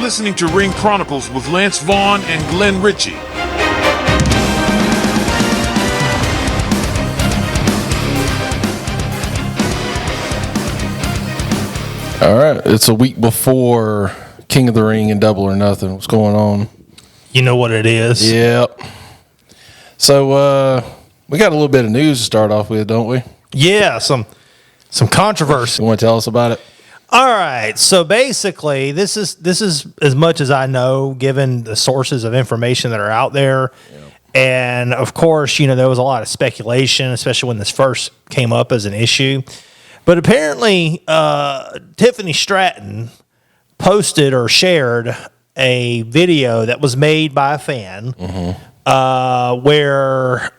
listening to Ring Chronicles with Lance Vaughn and Glenn Ritchie. All right, it's a week before King of the Ring and Double or Nothing. What's going on? You know what it is. Yep. So we got a little bit of news to start off with, don't we? Yeah, some controversy. You want to tell us about it? All right, so basically, this is as much as I know, given the sources of information that are out there. Yeah. And of course, you know, there was a lot of speculation, especially when this first came up as an issue. But apparently, Tiffany Stratton posted or shared a video that was made by a fan where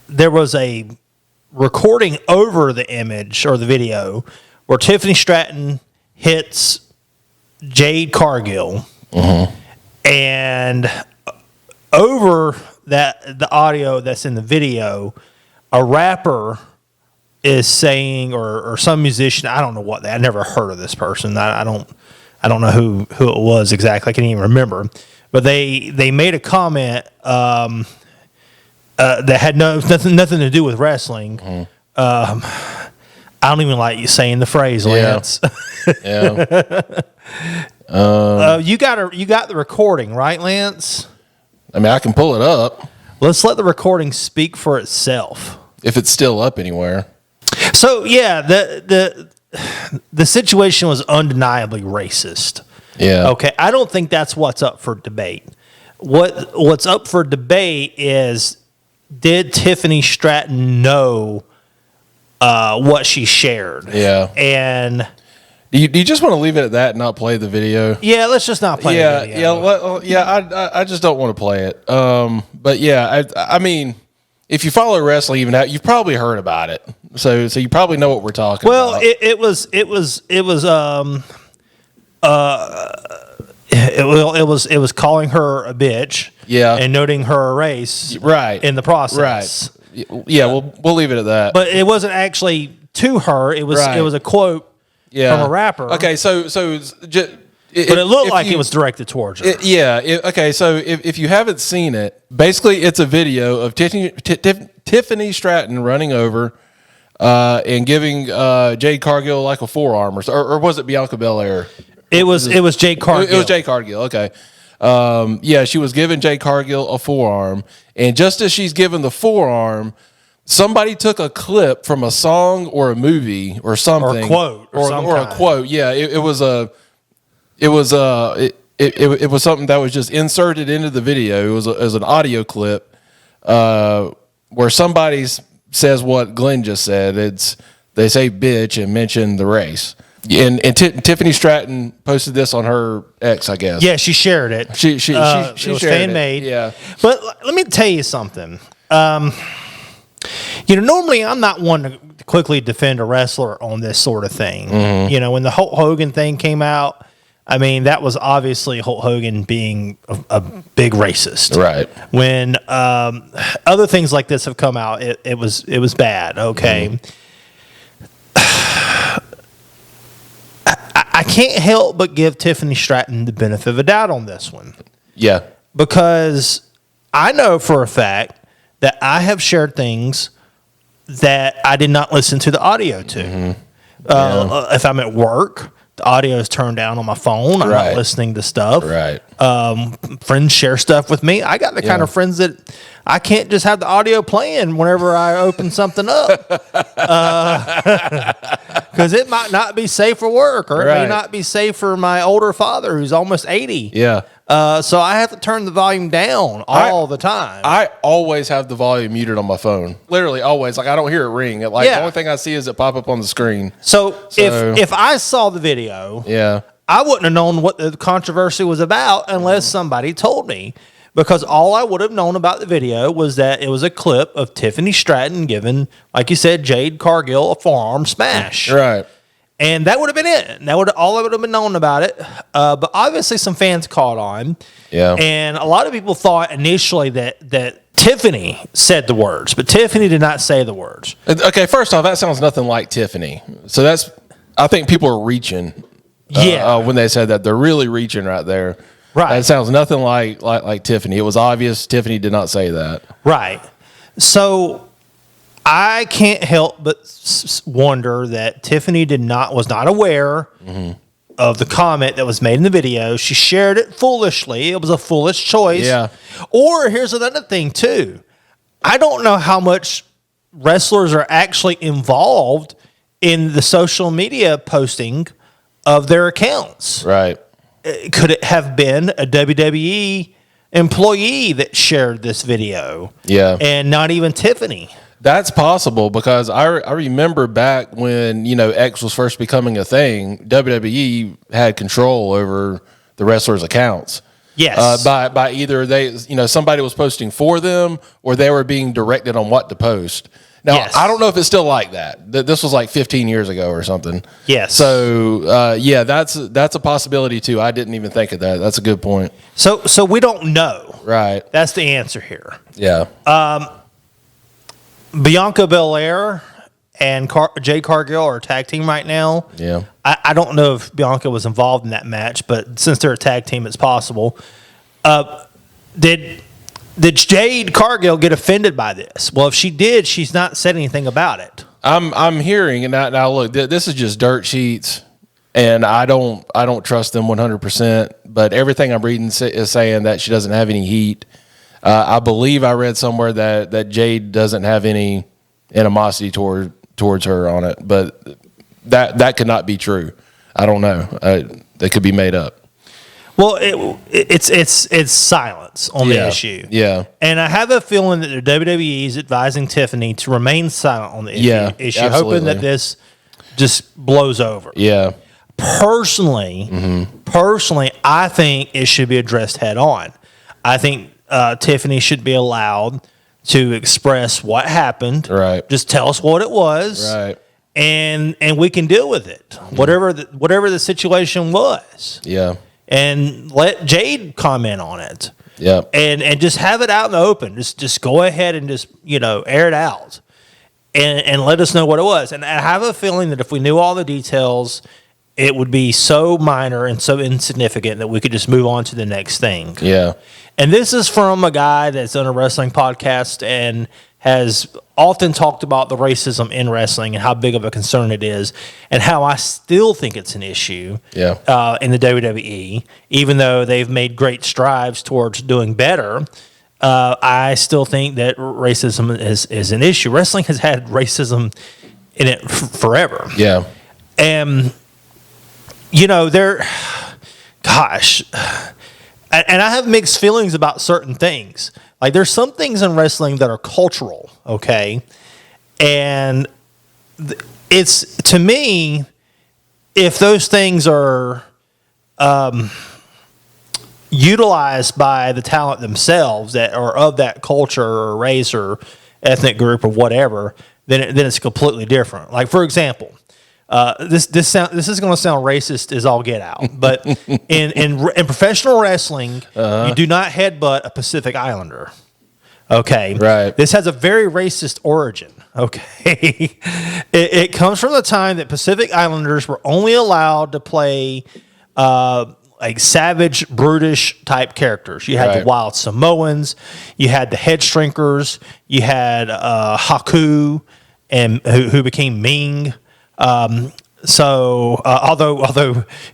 there was a recording over the image or the video where Tiffany Stratton hits Jade Cargill, and over that the audio that's in the video, a rapper is saying, or some musician, I don't know what I never heard of this person. I don't know who it was exactly. I can't even remember. But they made a comment that had nothing to do with wrestling. I don't even like you saying the phrase, Lance. Yeah. You got the recording, right, Lance? I mean, I can pull it up. Let's let the recording speak for itself. If it's still up anywhere. So yeah, the situation was undeniably racist. Yeah. Okay. I don't think that's what's up for debate. What's up for debate is, did Tiffany Stratton know what she shared? Yeah. And do you just want to leave it at that and not play the video? Yeah, let's just not play the video. I just don't want to play it. But yeah, I mean, if you follow wrestling even now, you've probably heard about it. So you probably know what we're talking about. Well, it was calling her a bitch. Yeah. And noting her race. Right. In the process. Right. Yeah, we'll leave it at that. But it wasn't actually to her. It was a quote from a rapper. Okay, so but it looked like it was directed towards her. Okay, so if you haven't seen it, basically it's a video of Tiffany Stratton running over and giving Jade Cargill like a forearm, or was it Bianca Belair? It was Jade Cargill. It was Jade Cargill. Okay. She was giving Jade Cargill a forearm, and just as she's giving the forearm, somebody took a clip from a song or a movie or something, or a quote, or a quote. Yeah, it was something that was just inserted into the video. It was an audio clip where somebody says what Glenn just said. They say bitch and mention the race. And Tiffany Stratton posted this on her X, I guess. Yeah, she shared it. She it was shared fan made. Yeah. But let me tell you something. Normally I'm not one to quickly defend a wrestler on this sort of thing. Mm-hmm. When the Hulk Hogan thing came out, I mean, that was obviously Hulk Hogan being a big racist. Right. When other things like this have come out, it was bad. Okay. Mm-hmm. I can't help but give Tiffany Stratton the benefit of a doubt on this one. Yeah. Because I know for a fact that I have shared things that I did not listen to the audio to. Mm-hmm. If I'm at work, the audio is turned down on my phone. I'm not listening to stuff. Right. Friends share stuff with me. I got the kind of friends that I can't just have the audio playing whenever I open something up. Because it might not be safe for work, or it may not be safe for my older father who's almost 80. Yeah. So I have to turn the volume down all the time. I always have the volume muted on my phone. Literally always. Like, I don't hear it ring. The only thing I see is it pop up on the screen. So if I saw the video, I wouldn't have known what the controversy was about unless somebody told me. Because all I would have known about the video was that it was a clip of Tiffany Stratton giving, like you said, Jade Cargill a forearm smash. Right. And that would have been it. All I would have been known about it. But obviously some fans caught on. Yeah. And a lot of people thought initially that Tiffany said the words, but Tiffany did not say the words. Okay, first off, that sounds nothing like Tiffany. So I think people are reaching when they said that. They're really reaching right there. Right. That sounds nothing like Tiffany. It was obvious Tiffany did not say that. Right. So I can't help but wonder that Tiffany was not aware of the comment that was made in the video. She shared it foolishly. It was a foolish choice. Yeah. Or here's another thing too. I don't know how much wrestlers are actually involved in the social media posting of their accounts. Right. Could it have been a WWE employee that shared this video? Yeah. And not even Tiffany? That's possible because I remember back when, X was first becoming a thing, WWE had control over the wrestlers' accounts. Yes. By either somebody was posting for them or they were being directed on what to post. Now, Yes. I don't know if it's still like that. This was like 15 years ago or something. Yes. So, that's a possibility too. I didn't even think of that. That's a good point. So we don't know. Right. That's the answer here. Yeah. Bianca Belair and Jade Cargill are a tag team right now. Yeah. I don't know if Bianca was involved in that match, but since they're a tag team, it's possible. Did Jade Cargill get offended by this? Well, if she did, she's not said anything about it. I'm hearing, and now look, this is just dirt sheets, and I don't trust them 100%. But everything I'm reading is saying that she doesn't have any heat. I believe I read somewhere that Jade doesn't have any animosity towards her on it, but that could not be true. I don't know. They could be made up. Well, it's silence on the issue. Yeah. And I have a feeling that the WWE is advising Tiffany to remain silent on the issue, absolutely. hoping that this just blows over. Yeah. Personally, I think it should be addressed head on. I think Tiffany should be allowed to express what happened. Right. Just tell us what it was. Right. And we can deal with it. Whatever the situation was. Yeah. And let Jade comment on it. Yeah. And just have it out in the open. Just go ahead and just, air it out. And let us know what it was. And I have a feeling that if we knew all the details, it would be so minor and so insignificant that we could just move on to the next thing. Yeah. And this is from a guy that's on a wrestling podcast and has often talked about the racism in wrestling and how big of a concern it is and how I still think it's an issue in the WWE. Even though they've made great strides towards doing better, I still think that racism is an issue. Wrestling has had racism in it forever. Yeah. And, gosh, and I have mixed feelings about certain things. Like there's some things in wrestling that are cultural, okay? And it's, to me, if those things are utilized by the talent themselves that are of that culture or race or ethnic group or whatever, then it's completely different. Like, for example, this is going to sound racist as all get out, but in professional wrestling, you do not headbutt a Pacific Islander. Okay, right. This has a very racist origin. Okay, it comes from the time that Pacific Islanders were only allowed to play like savage, brutish type characters. You had the Wild Samoans, you had the Head Shrinkers, you had Haku, and who became Ming. Although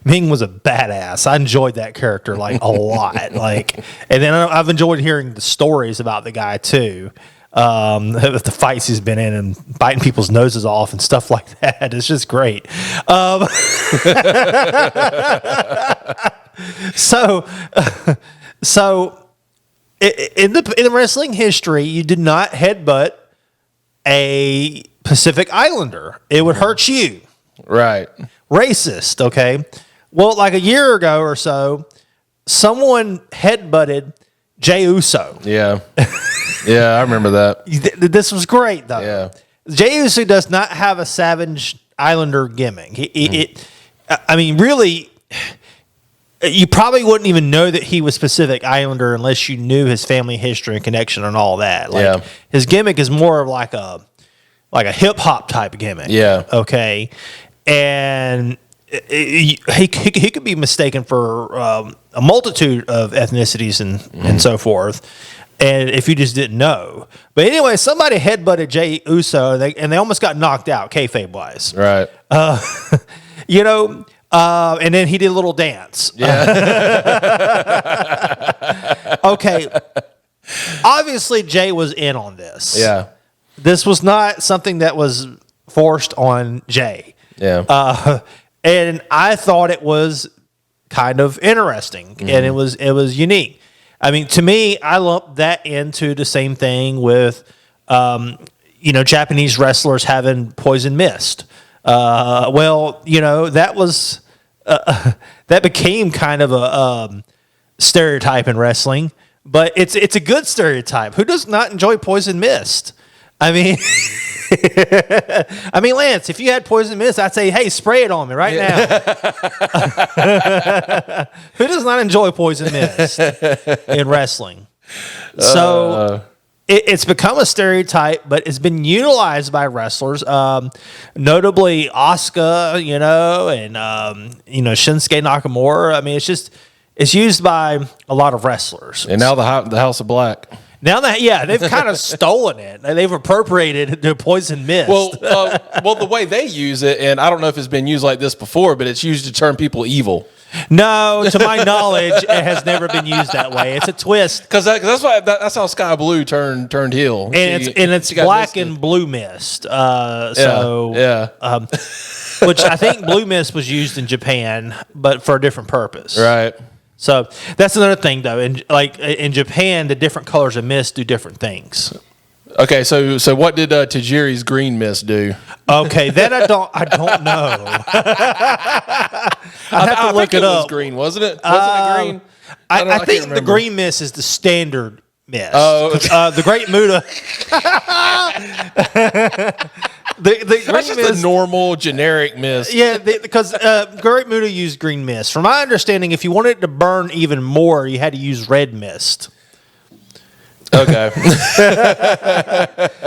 Ming was a badass, I enjoyed that character like a lot. Like, and then I've enjoyed hearing the stories about the guy too. The fights he's been in and biting people's noses off and stuff like that. It's just great. So in the wrestling history, you did not headbutt a Pacific Islander. It would hurt you. Right. Racist, okay? Well, like a year ago or so, someone headbutted Jey Uso. Yeah. Yeah, I remember that. This was great, though. Yeah. Jey Uso does not have a Savage Islander gimmick. I mean, really, you probably wouldn't even know that he was Pacific Islander unless you knew his family history and connection and all that. Like, his gimmick is more of like a hip hop type gimmick. Yeah. Okay. And he could be mistaken for a multitude of ethnicities and so forth. And if you just didn't know. But anyway, somebody headbutted Jey Uso and they almost got knocked out, kayfabe wise. Right. You know, and then he did a little dance. Yeah. Okay. Obviously, Jey was in on this. Yeah. This was not something that was forced on Jey. Yeah. And I thought it was kind of interesting, and it was unique. I mean, to me, I lumped that into the same thing with, Japanese wrestlers having poison mist. Well, that was that became kind of a stereotype in wrestling, but it's a good stereotype. Who does not enjoy poison mist? I mean, Lance, if you had poison mist, I'd say, hey, spray it on me right now. Who does not enjoy poison mist in wrestling? So it's become a stereotype, but it's been utilized by wrestlers, notably Asuka, and Shinsuke Nakamura. I mean, it's used by a lot of wrestlers. And now the House of Black. Now that they've kind of stolen it. They've appropriated the poison mist. Well, the way they use it, and I don't know if it's been used like this before, but it's used to turn people evil. No, to my knowledge, it has never been used that way. It's a twist, Because that's how Sky Blue turned heel. and it's black and blue mist. Which I think blue mist was used in Japan, but for a different purpose. Right. So that's another thing, though. In Japan, the different colors of mist do different things. Okay, so what did Tajiri's green mist do? Okay, that I don't know. I have to look it up. Was green, wasn't it? Wasn't it green? I think the green mist is the standard mist. Oh, okay. The Great Muta. The That's green just mist, a normal generic mist. yeah, because Great Muta used green mist. From my understanding, if you wanted it to burn even more, you had to use red mist. Okay.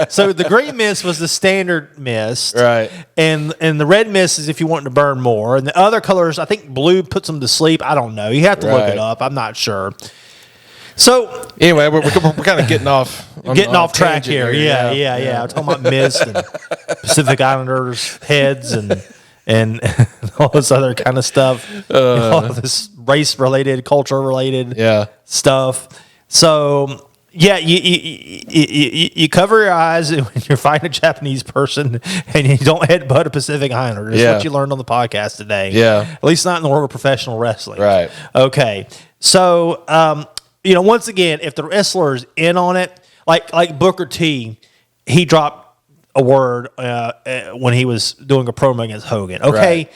So the green mist was the standard mist, Right. And the red mist is if you want to burn more. And the other colors, I think blue puts them to sleep. I don't know. You have to look Right. it up. I'm not sure. So Anyway, we're kind of getting off off track tangent here. Yeah. I'm talking about mist and Pacific Islanders heads and all this other kind of stuff. All this race related, culture related stuff. So yeah, you cover your eyes when you're fighting a Japanese person and you don't headbutt a Pacific Islander. That's what you learned on the podcast today. Yeah. At least not in the world of professional wrestling. Right. Okay. So, once again, if the wrestler is in on it, like Booker T, he dropped a word when he was doing a promo against Hogan. Okay. Right.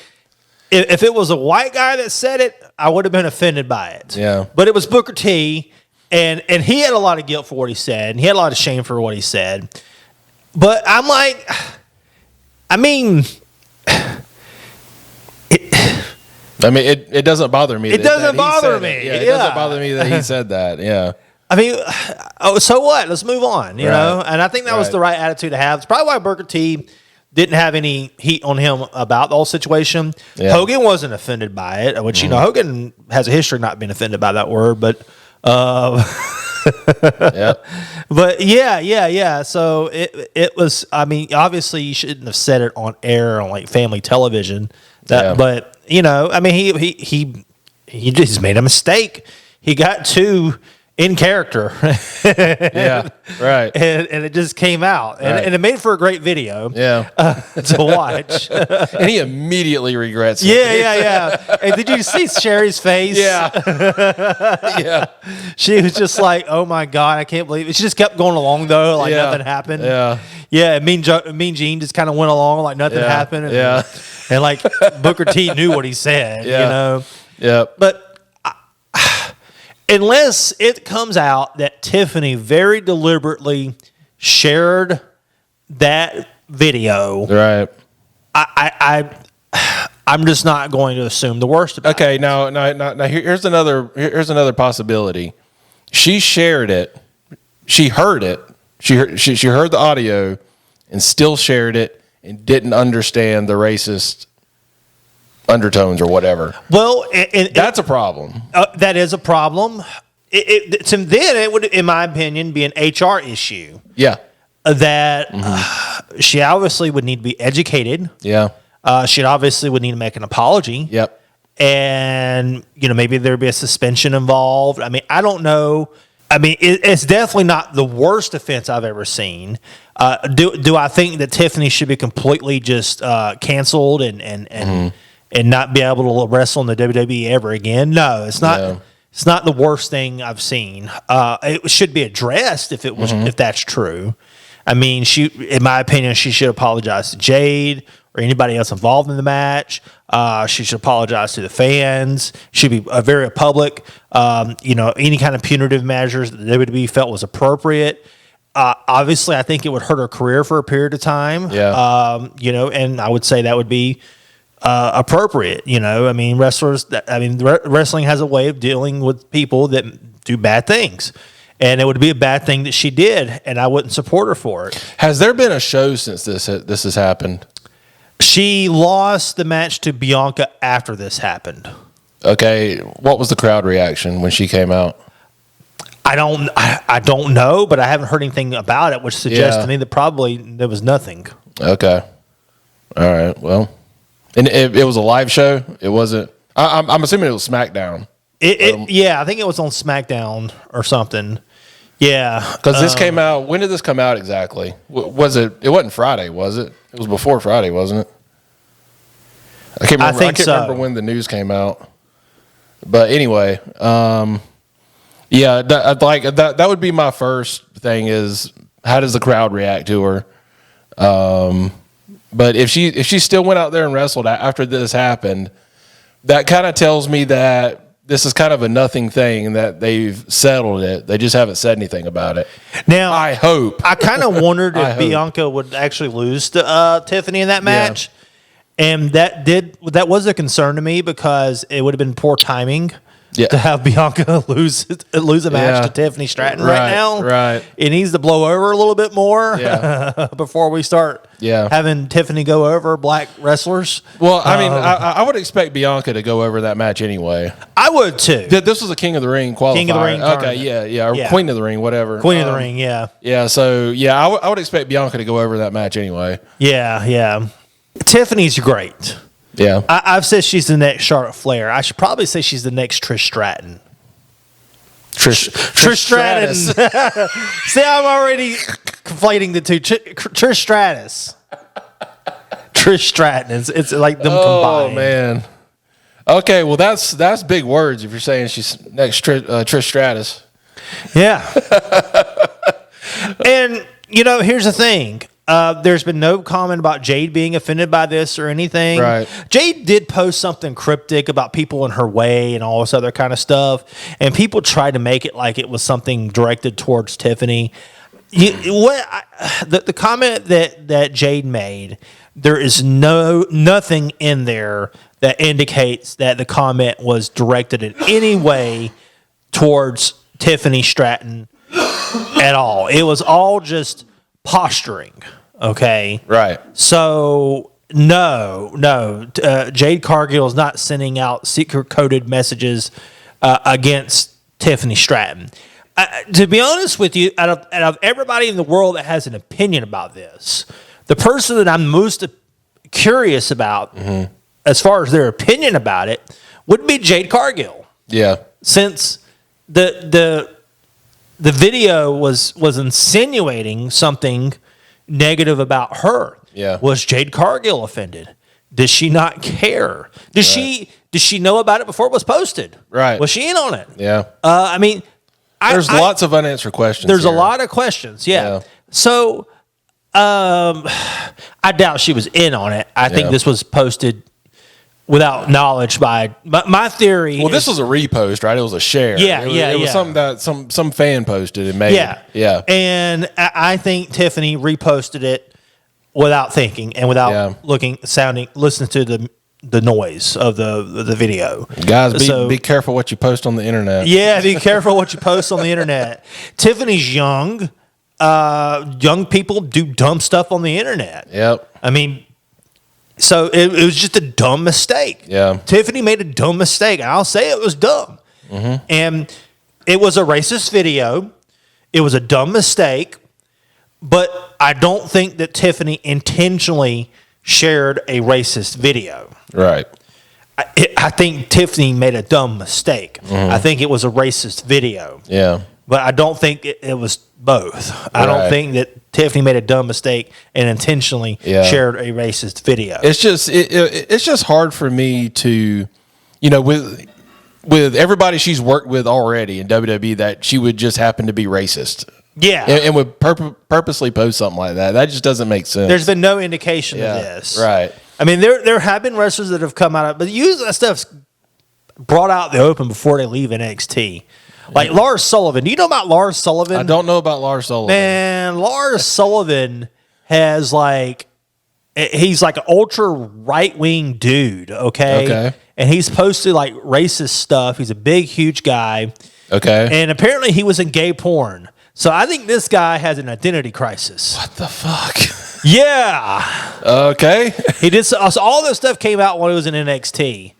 If it was a white guy that said it, I would have been offended by it. Yeah. But it was Booker T, and he had a lot of guilt for what he said, and he had a lot of shame for what he said. But I'm like, it doesn't bother me. It doesn't bother me. Yeah, it doesn't bother me that he said that. Yeah. So what? Let's move on, you know? And I think that was the right attitude to have. It's probably why Booker T didn't have any heat on him about the whole situation. Yeah. Hogan wasn't offended by it, which, Hogan has a history of not being offended by that word, but... But yeah. So it was, obviously you shouldn't have said it on air on like family television. But, he just made a mistake. He got too in character. Yeah, right. And it just came out. And it made for a great video to watch. And he immediately regrets it. Yeah. And did you see Sherry's face? Yeah. Yeah. She was just like, oh my God, I can't believe it. She just kept going along though, like nothing happened. Yeah. Yeah, Mean Gene just kind of went along like nothing happened. And like Booker T knew what he said, Yeah. But unless it comes out that Tiffany very deliberately shared that video, right? I'm just not going to assume the worst about it. Okay, now here's another possibility. She shared it. She heard it. She heard the audio and still shared it and didn't understand the racist undertones or whatever. Well, That's a problem. that is a problem. Then it would, in my opinion, be an HR issue. Yeah. That she obviously would need to be educated. Yeah. She obviously would need to make an apology. Yep. And, maybe there'd be a suspension involved. I mean, I don't know. I mean, it's definitely not the worst offense I've ever seen. Do I think that Tiffany should be completely just canceled and not be able to wrestle in the WWE ever again? No, it's not. Yeah. It's not the worst thing I've seen. It should be addressed if it was if that's true. I mean, in my opinion, she should apologize to Jade or anybody else involved in the match. She should apologize to the fans. Should be very public. Any kind of punitive measures that the WWE felt was appropriate. Obviously, I think it would hurt her career for a period of time. Yeah. And I would say that would be appropriate. I mean, wrestling has a way of dealing with people that do bad things. And it would be a bad thing that she did, and I wouldn't support her for it. Has there been a show since this has happened? She lost the match to Bianca after this happened. Okay, what was the crowd reaction when she came out? I don't know, but I haven't heard anything about it, which suggests to me that probably there was nothing. Okay, all right. Well, and it was a live show. It wasn't. I'm assuming it was SmackDown. Yeah, I think it was on SmackDown or something. Yeah, because this came out. When did this come out exactly? Was it? It wasn't Friday, was it? It was before Friday, wasn't it? I can't remember. I can't remember when the news came out. But anyway, that would be my first thing: is how does the crowd react to her? But if she still went out there and wrestled after this happened, that kind of tells me that this is kind of a nothing thing and that they've settled it. They just haven't said anything about it. Now, I hope. I kind of wondered if Bianca would actually lose to Tiffany in that match. Yeah. And that was a concern to me because it would have been poor timing to have Bianca lose a match to Tiffany Stratton right now. Right. It needs to blow over a little bit more before we start having Tiffany go over black wrestlers. Well, I mean, I would expect Bianca to go over that match anyway. I would too. This was a King of the Ring qualifier. King of the Ring. Okay, or Queen of the Ring, whatever. Queen of the Ring, yeah. Yeah, so, I would expect Bianca to go over that match anyway. Yeah. Tiffany's great. Yeah. I've said she's the next Charlotte Flair. I should probably say she's the next Trish Stratton. Trish Stratton. See, I'm already conflating the two. Trish Stratus. Trish Stratton. It's like them combined. Oh, man. Okay, well, that's big words if you're saying she's next Trish Stratus. Yeah. And, here's the thing. There's been no comment about Jade being offended by this or anything. Right. Jade did post something cryptic about people in her way and all this other kind of stuff, and people tried to make it like it was something directed towards Tiffany. The comment that Jade made, there is nothing in there that indicates that the comment was directed in any way towards Tiffany Stratton at all. It was all just posturing, okay? Right. So, no. Jade Cargill is not sending out secret-coded messages against Tiffany Stratton. To be honest with you, out of everybody in the world that has an opinion about this, the person that I'm most curious about, as far as their opinion about it, would be Jade Cargill. Yeah. Since the video was insinuating something negative about her. Yeah. Was Jade Cargill offended? Does she not care? Did she know about it before it was posted? Right. Was she in on it? Yeah. I mean, there's lots of unanswered questions. There's a lot of questions. Yeah. So, I doubt she was in on it. I think this was posted without knowledge by my theory. Well, this was a repost, right? It was a share. It was something that some fan posted and made. Yeah. And I think Tiffany reposted it without thinking and without listening to the noise of the video. Guys, be careful what you post on the internet. Yeah, be careful what you post on the internet. Tiffany's young. Young people do dumb stuff on the internet. Yep. I mean, So it was just a dumb mistake. Yeah. Tiffany made a dumb mistake. And I'll say it was dumb. And it was a racist video. It was a dumb mistake. But I don't think that Tiffany intentionally shared a racist video. Right. I think Tiffany made a dumb mistake. I think it was a racist video. Yeah. But I don't think it was both. I don't think that Tiffany made a dumb mistake and intentionally shared a racist video. It's just it's just hard for me to, with everybody she's worked with already in WWE, that she would just happen to be racist. Yeah. And would purposely post something like that. That just doesn't make sense. There's been no indication of this. Right. I mean, there have been wrestlers that have come out of, but usually that stuff's brought out in the open before they leave NXT. Like Lars Sullivan. Do you know about Lars Sullivan? I don't know about Lars Sullivan. Man, Lars Sullivan has he's like an ultra right-wing dude, okay? And he's posted like racist stuff. He's a big, huge guy. Okay. And apparently he was in gay porn. So I think this guy has an identity crisis. What the fuck? Yeah. Okay. He did. So all this stuff came out when he was in NXT.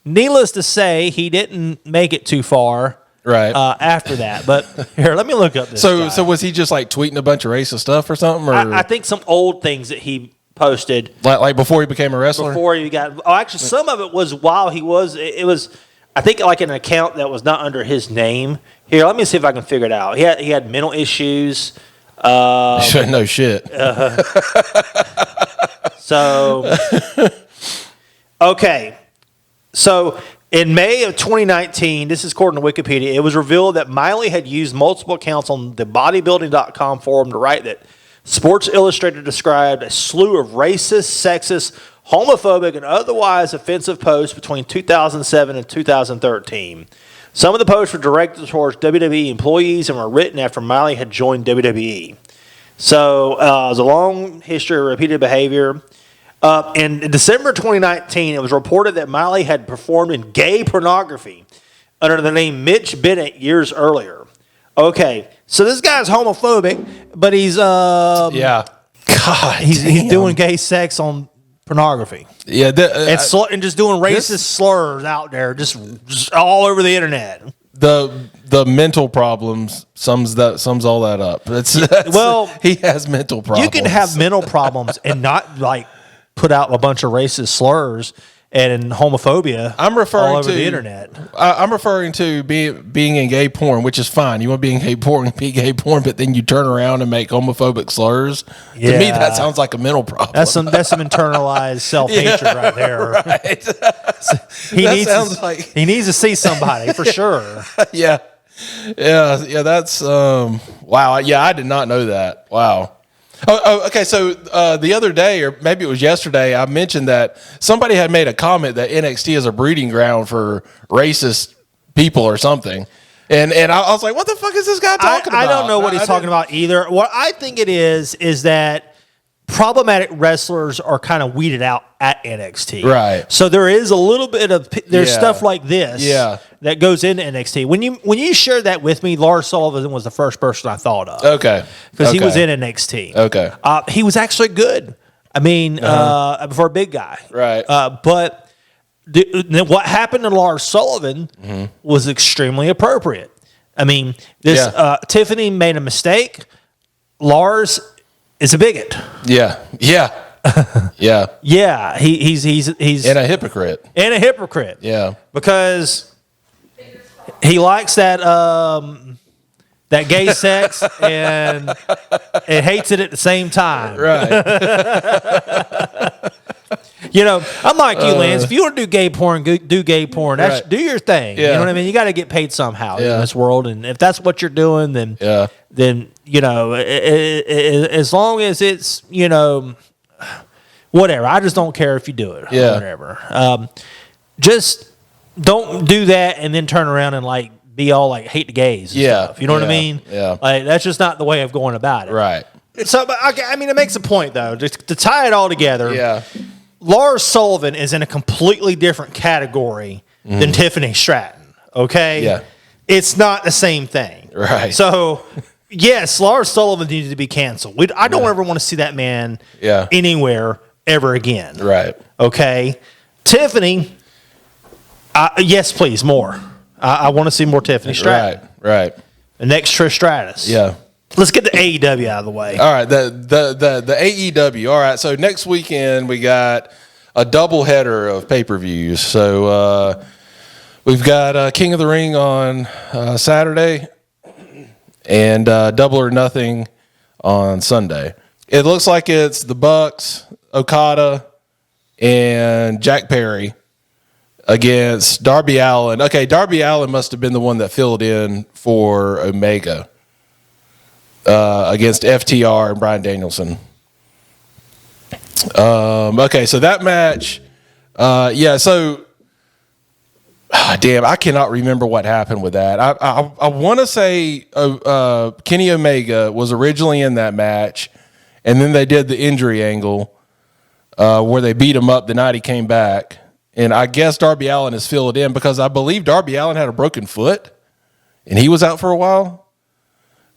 Needless to say, he didn't make it too far. Right. After that, but here, let me look up this. So guy. was he just like tweeting a bunch of racist stuff or something? Or I think some old things that he posted like before he became a wrestler. Before he got. Oh, actually, some of it was while he was. It was. I think like an account that was not under his name. Here, let me see if I can figure it out. He had mental issues. No shit. So, okay. So, in May of 2019, this is according to Wikipedia, it was revealed that Miley had used multiple accounts on the bodybuilding.com forum to write that Sports Illustrated described a slew of racist, sexist, homophobic, and otherwise offensive posts between 2007 and 2013. Some of the posts were directed towards WWE employees and were written after Miley had joined WWE. So it was a long history of repeated behavior. In December 2019, it was reported that Miley had performed in gay pornography under the name Mitch Bennett years earlier. Okay, so this guy's homophobic, but he's God, he's doing gay sex on pornography. Yeah, and just doing racist slurs out there, just all over the internet. The mental problems sums all that up. Well, he has mental problems. You can have mental problems and not like put out a bunch of racist slurs and homophobia. I'm referring all over to the internet. I'm referring to being in gay porn, which is fine. You want to be in gay porn, but then you turn around and make homophobic slurs. Yeah. To me, that sounds like a mental problem. That's some internalized self-hatred right there. Right. He needs to see somebody for sure. Yeah. That's wow. Yeah, I did not know that. Wow. Oh, okay. So the other day, or maybe it was yesterday, I mentioned that somebody had made a comment that NXT is a breeding ground for racist people or something, and I was like, "What the fuck is this guy talking about?" I don't know what he's talking about either. What I think it is that problematic wrestlers are kind of weeded out at NXT. Right. So there is a little bit of stuff like this that goes into NXT. When you shared that with me, Lars Sullivan was the first person I thought of. Okay. Because he was in NXT. Okay. He was actually good. I mean, for a big guy. Right. But what happened to Lars Sullivan was extremely appropriate. I mean, Tiffany made a mistake. Lars is a bigot. Yeah. Yeah. He's and a hypocrite. Yeah. Because he likes that gay sex and hates it at the same time. Right. I'm like you, Lance. If you want to do gay porn, do gay porn. Do your thing. Yeah. You know what I mean? You got to get paid somehow in this world. And if that's what you're doing, then as long as it's, whatever. I just don't care if you do it. Yeah. Or whatever. Just don't do that and then turn around and be all hate the gays. And stuff. You know what I mean? Yeah. That's just not the way of going about it. Right. So, but I mean, it makes a point though. Just to tie it all together. Yeah. Lars Sullivan is in a completely different category than Tiffany Stratton. Okay. Yeah. It's not the same thing. Right. So, yes, Lars Sullivan needs to be canceled. I don't ever want to see that man anywhere ever again. Right. Okay. Tiffany, yes, please, more. I want to see more Tiffany Stratton. Right. The next Trish Stratus. Yeah. Let's get the AEW out of the way. All right. The AEW. All right. So next weekend we got a double header of pay-per-views. So we've got King of the Ring on Saturday and Double or Nothing on Sunday. It looks like it's the Bucks, Okada, and Jack Perry against Darby Allin. Okay, Darby Allin must have been the one that filled in for Omega against FTR and Bryan Danielson. Okay, so that match, so damn, I cannot remember what happened with that. I want to say Kenny Omega was originally in that match, and then they did the injury angle where they beat him up the night he came back. And I guess Darby Allin has filled in because I believe Darby Allin had a broken foot, and he was out for a while.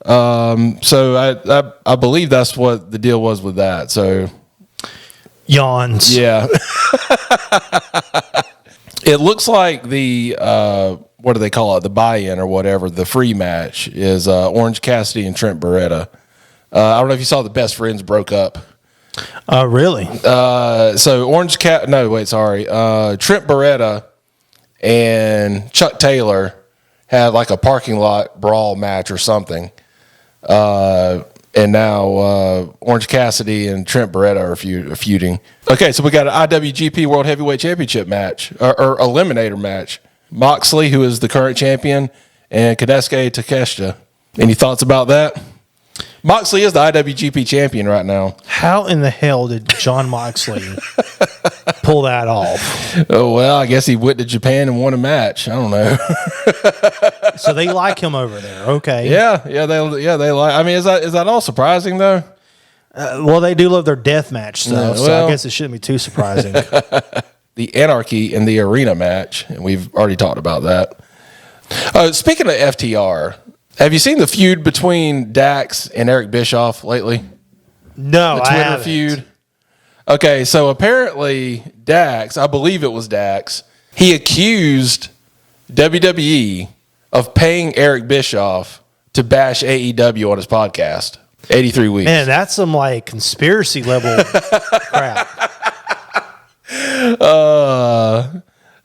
So I believe that's what the deal was with that. So yawns. Yeah. It looks like the what do they call it? The buy-in or whatever, the free match is Orange Cassidy and Trent Beretta. I don't know if you saw the Best Friends broke up. Really? So Trent Beretta and Chuck Taylor had like a parking lot brawl match or something. And now Orange Cassidy and Trent Beretta are feuding. Okay, so we got an IWGP World Heavyweight Championship match, or Eliminator match. Moxley, who is the current champion, and Konosuke Takeshita. Any thoughts about that? Moxley is the IWGP champion right now. How in the hell did John Moxley pull that off? Oh, well, I guess he went to Japan and won a match. I don't know. So they like him over there. Okay. Yeah, they like. I mean, is that all surprising though? Well, they do love their death match stuff, so I guess it shouldn't be too surprising. The Anarchy in the Arena match, and we've already talked about that. Speaking of FTR, have you seen the feud between Dax and Eric Bischoff lately? No, the Twitter feud. Okay, so apparently Dax, I believe it was Dax, he accused WWE of paying Eric Bischoff to bash AEW on his podcast. 83 weeks. Man, that's some like conspiracy level crap.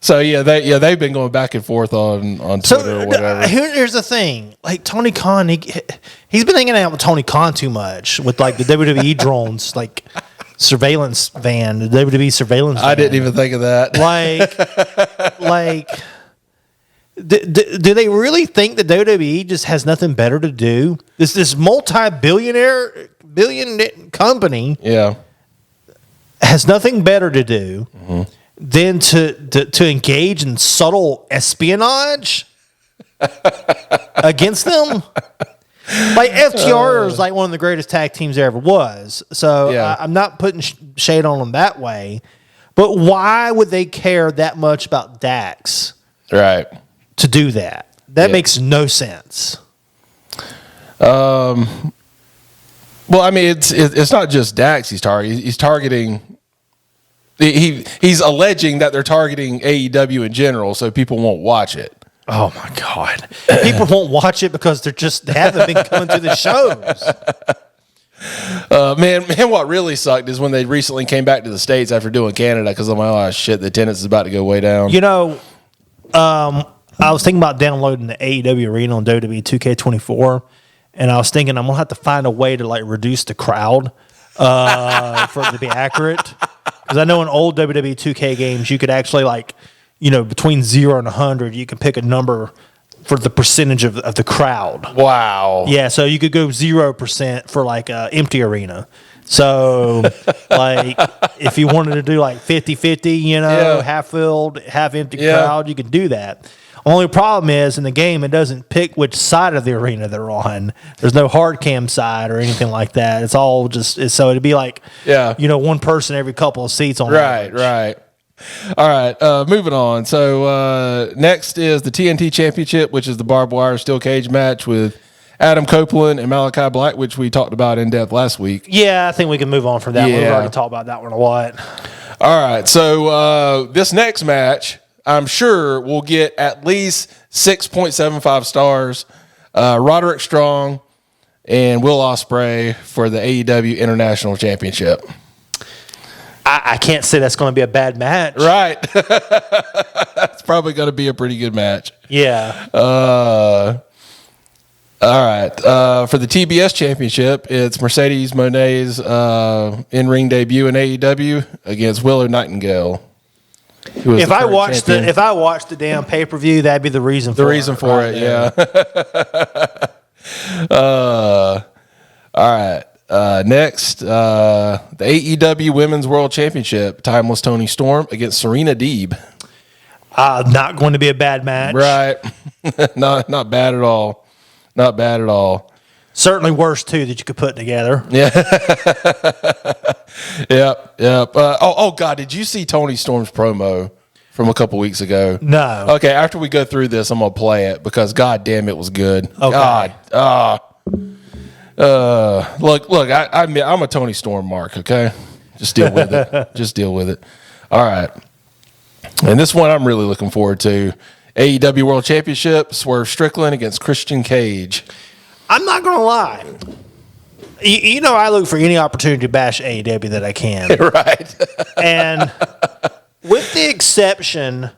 So they've been going back and forth on Twitter or whatever. Here's the thing, like Tony Khan, he's been hanging out with Tony Khan too much with like the WWE drones, like surveillance van, the WWE surveillance van. I didn't even think of that. Like, do they really think that WWE just has nothing better to do? This billion company, has nothing better to do than to engage in subtle espionage against them. Like FTR is like one of the greatest tag teams there ever was. So I'm not putting shade on them that way. But why would they care that much about Dax? Right. To do that. That makes no sense. Well, I mean, it's not just Dax he's targeting. He's targeting. He's alleging that they're targeting AEW in general, so people won't watch it. Oh my God! People won't watch it because they haven't been coming to the shows. Man, what really sucked is when they recently came back to the States after doing Canada, because I'm like, oh shit, the attendance is about to go way down. You know, I was thinking about downloading the AEW Arena on WWE 2K24, and I was thinking I'm gonna have to find a way to like reduce the crowd for it to be accurate. Because I know in old WWE 2K games you could actually like, between 0 and 100, you can pick a number for the percentage of the crowd. Wow. Yeah, so you could go 0% for like an empty arena. So like if you wanted to do like 50-50, half filled, half empty crowd, you could do that. Only problem is in the game, it doesn't pick which side of the arena they're on. There's no hard cam side or anything like that. It's all so it'd be like, one person every couple of seats on average. Right. All right, moving on. So next is the TNT Championship, which is the barbed wire steel cage match with Adam Copeland and Malachi Black, which we talked about in depth last week. Yeah, I think we can move on from that one. We've Yeah. already talked about that one a lot. All right, so this next match, I'm sure we'll get at least 6.75 stars. Roderick Strong and Will Ospreay for the AEW International Championship. I can't say that's going to be a bad match. Right. That's probably going to be a pretty good match. Yeah. All right. For the TBS Championship, it's Mercedes Moné's in-ring debut in AEW against Willow Nightingale. If I watched the damn pay-per-view, that'd be the reason for it. The reason for it, yeah. All right. Next, the AEW Women's World Championship, Timeless Toni Storm against Serena Deeb. Not going to be a bad match. Right. Not bad at all. Not bad at all. Certainly worse, too, that you could put together. Yeah. Yep. God, did you see Toni Storm's promo from a couple weeks ago? No. Okay, after we go through this, I'm going to play it because, God damn, it was good. Okay. Look, I'm a Toni Storm mark, okay? Just deal with it. Just deal with it. All right. And this one I'm really looking forward to. AEW World Championship, Swerve Strickland against Christian Cage. I'm not going to lie. You know I look for any opportunity to bash AEW that I can. Right. And with the exception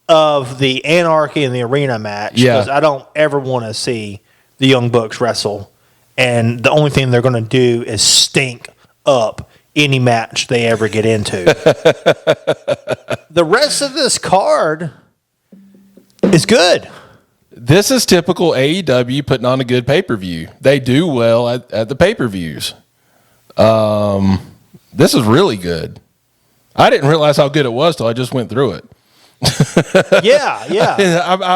of the Anarchy in the Arena match, because I don't ever want to see the Young Bucks wrestle, and the only thing they're going to do is stink up any match they ever get into. The rest of this card is good. This is typical AEW putting on a good pay-per-view. They do well at the pay-per-views. This is really good. I didn't realize how good it was till I just went through it. Yeah.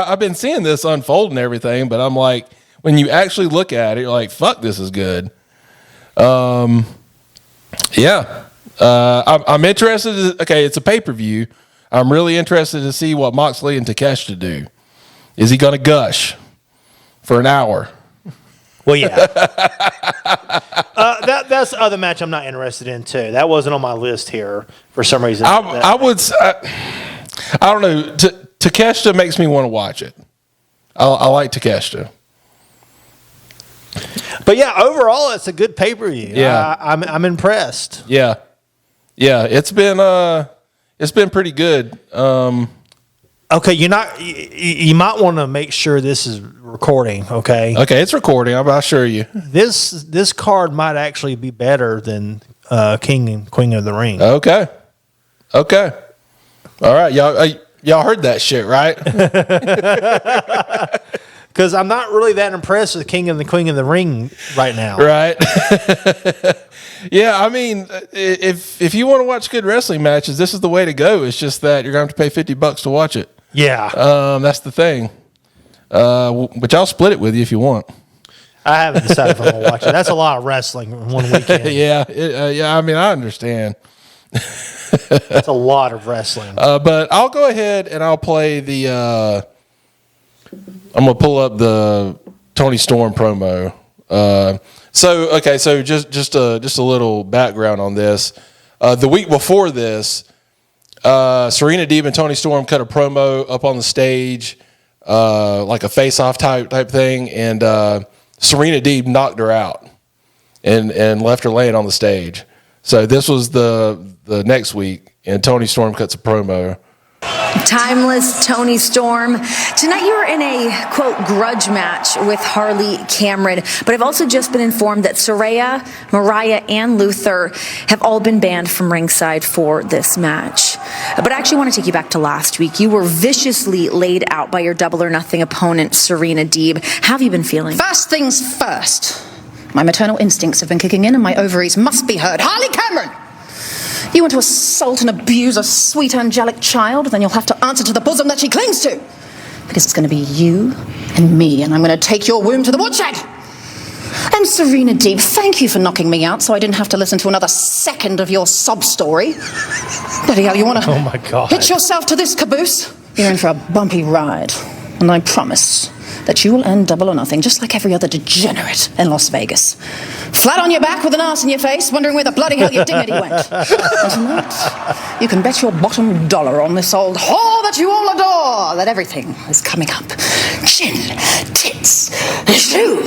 I've been seeing this unfold and everything, but I'm like, when you actually look at it, you're like, fuck, this is good. I'm interested. Okay, it's a pay-per-view. I'm really interested to see what Moxley and Takeshita do. Is he going to gush for an hour? Well, yeah. That's the other match I'm not interested in, too. That wasn't on my list here for some reason. I don't know. Takeshita makes me want to watch it. I like Takeshita. But yeah, overall, it's a good pay-per-view. Yeah. I'm impressed. Yeah. It's been pretty good. Okay, you might want to make sure this is recording. Okay, it's recording. I assure you. This card might actually be better than King and Queen of the Ring. Okay. All right, y'all heard that shit, right? Because I'm not really that impressed with King and the Queen of the Ring right now. Right. Yeah, I mean, if you want to watch good wrestling matches, this is the way to go. It's just that you're going to have to pay $50 to watch it. Yeah. That's the thing. But I'll split it with you if you want. I haven't decided if I'm going to watch it. That's a lot of wrestling in one weekend. I mean, I understand. That's a lot of wrestling. But I'll go ahead and I'll play the I'm going to pull up the Toni Storm promo. So just a little background on this. The week before this, Serena Deeb and Toni Storm cut a promo up on the stage, like a face-off type thing, and Serena Deeb knocked her out and left her laying on the stage. So this was the next week, and Toni Storm cuts a promo. Timeless Toni Storm. Tonight you were in a, quote, grudge match with Harley Cameron, but I've also just been informed that Saraya, Mariah, and Luther have all been banned from ringside for this match. But I actually want to take you back to last week. You were viciously laid out by your Double or Nothing opponent, Serena Deeb. How have you been feeling? First things first. My maternal instincts have been kicking in and my ovaries must be heard. Harley Cameron! You want to assault and abuse a sweet angelic child, then you'll have to answer to the bosom that she clings to. Because it's going to be you and me, and I'm going to take your womb to the woodshed. And Serena Deeb, thank you for knocking me out so I didn't have to listen to another second of your sob story. Bloody hell, you want to Oh my God. hitch yourself to this caboose? You're in for a bumpy ride. And I promise, that you will earn double or nothing, just like every other degenerate in Las Vegas. Flat on your back with an arse in your face, wondering where the bloody hell your dignity went. And tonight, you can bet your bottom dollar on this old whore that you all adore that everything is coming up. Chin, tits, shoe.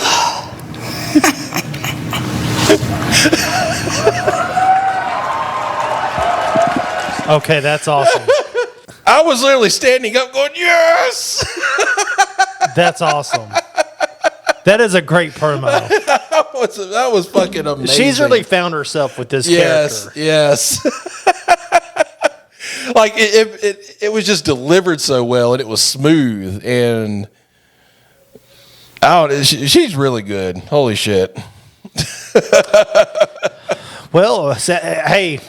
Okay, that's awesome. I was literally standing up going, yes! That's awesome. That is a great promo. That was fucking amazing. She's really found herself with this character. Yes. Like it was just delivered so well, and it was smooth, and she's really good. Holy shit. Well, hey,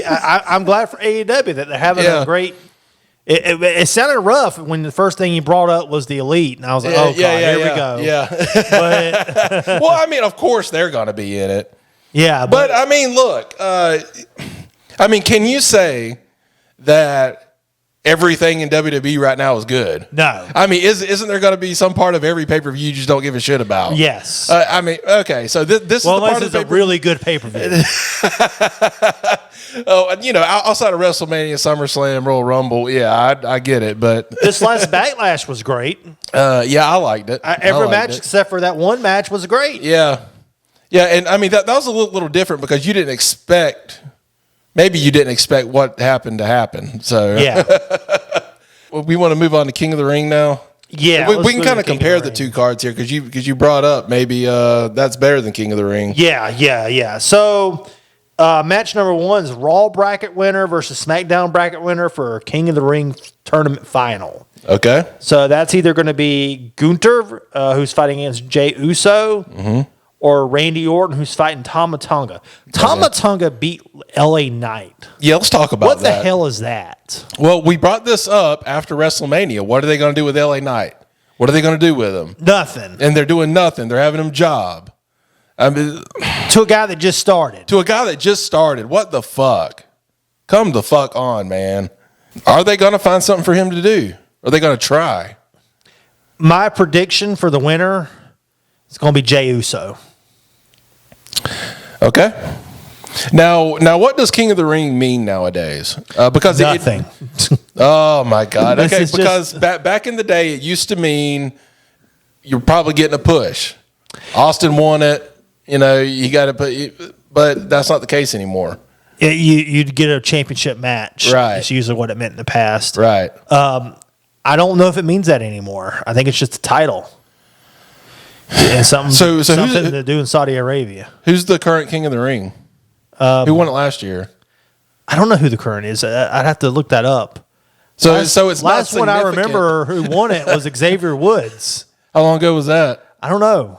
I'm glad for AEW that they're having a great. It sounded rough when the first thing you brought up was the Elite, and I was like, "Oh God, here we go." Yeah. But well, I mean, of course they're going to be in it. Yeah, but I mean, look. Can you say that everything in WWE right now is good? No. I mean, isn't there going to be some part of every pay-per-view you just don't give a shit about? Yes. Okay, so this is the part of the really good pay-per-view. Outside of WrestleMania, SummerSlam, Royal Rumble, yeah, I get it, but this last Backlash was great. Yeah, I liked it. Every match except for that one match was great. Yeah, and I mean that was a little different because you didn't expect. Maybe you didn't expect what happened to happen. So yeah, we want to move on to King of the Ring now. Yeah, we can kind of compare the two cards here because you brought up maybe that's better than King of the Ring. Yeah. So match number 1 is Raw bracket winner versus SmackDown bracket winner for King of the Ring tournament final. Okay. So that's either going to be Gunther, who's fighting against Jey Uso, or Randy Orton, who's fighting Tama Tonga. Tama Tonga beat LA Knight. Yeah, let's talk about what that. What the hell is that? Well, we brought this up after WrestleMania. What are they going to do with LA Knight? What are they going to do with him? Nothing. And they're doing nothing. They're having him job. I mean, to a guy that just started. What the fuck? Come the fuck on, man. Are they going to find something for him to do? Are they going to try? My prediction for the winner is going to be Jey Uso. Okay. Now, what does King of the Ring mean nowadays? Because nothing. Oh my God. Okay, because back in the day, it used to mean you're probably getting a push. Austin won it. You know, you got to put, but that's not the case anymore. You'd get a championship match. Right. That's usually what it meant in the past. Right. I don't know if it means that anymore. I think it's just a title. And something to do in Saudi Arabia. Who's the current King of the Ring? Who won it last year? I don't know who the current is. I'd have to look that up. So it's last one I remember who won it was Xavier Woods. How long ago was that? I don't know.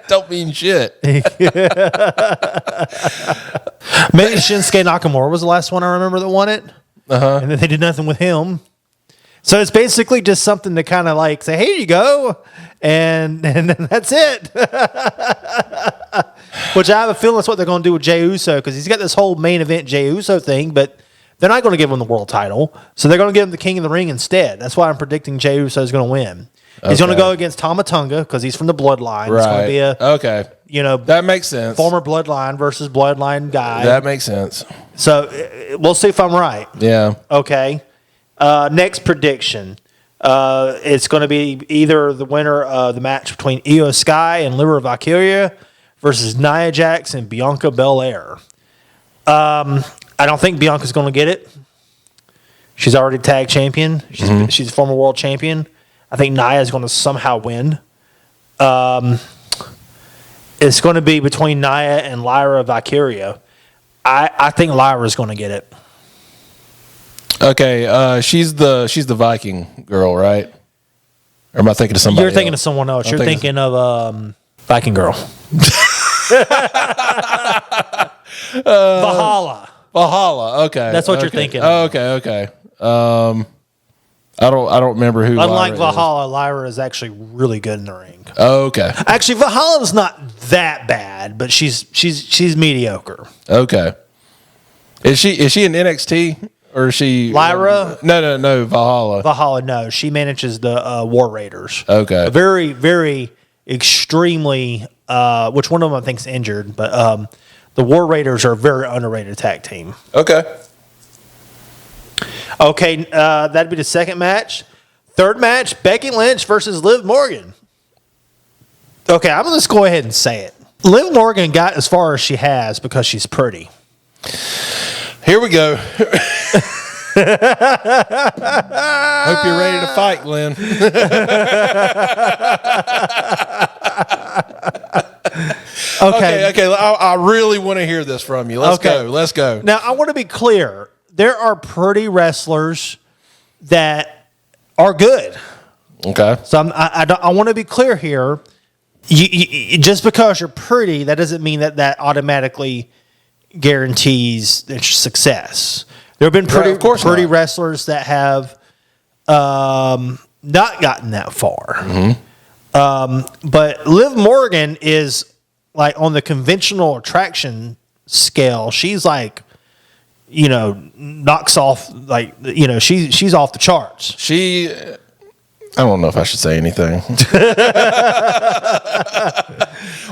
Don't mean shit. Maybe Shinsuke Nakamura was the last one I remember that won it. And then they did nothing with him. So it's basically just something to kind of like say, hey, here you go. And then that's it. Which I have a feeling that's what they're going to do with Jey Uso because he's got this whole main event Jey Uso thing, but they're not going to give him the world title. So they're going to give him the King of the Ring instead. That's why I'm predicting Jey Uso is going to win. Okay. He's going to go against Tama Tonga because he's from the Bloodline. Right. It's going to be that makes sense. Former Bloodline versus Bloodline guy. That makes sense. So we'll see if I'm right. Yeah. Okay. Next prediction. It's going to be either the winner of the match between Io Sky and Lyra Valkyria versus Nia Jax and Bianca Belair. I don't think Bianca's going to get it. She's already tag champion. She's a former world champion. I think Nia is going to somehow win. It's going to be between Nia and Lyra Valkyria. I think Lyra is going to get it. Okay, she's the Viking girl, right? Or am I thinking of somebody? You're thinking of someone else. You're thinking of Viking girl. Valhalla. Okay, that's what you're thinking. Okay. I don't remember who. Unlike Valhalla, Lyra is actually really good in the ring. Okay. Actually, Valhalla's not that bad, but she's mediocre. Okay. Is she in NXT? or is she Lyra? No, Valhalla. Valhalla, no. She manages the War Raiders. Okay. A very, very extremely, which one of them I think is injured, but the War Raiders are a very underrated tag team. Okay. Okay, that'd be the second match. Third match, Becky Lynch versus Liv Morgan. Okay, I'm going to just go ahead and say it. Liv Morgan got as far as she has because she's pretty. Here we go. Hope you're ready to fight, Glenn. Okay. I really want to hear this from you. Let's go. Now, I want to be clear. There are pretty wrestlers that are good. Okay. So I want to be clear here. You, just because you're pretty, that doesn't mean that automatically guarantees success. There have been pretty wrestlers that have not gotten that far. Mm-hmm. But Liv Morgan is like on the conventional attraction scale. She's like, knocks off she's off the charts. I don't know if I should say anything.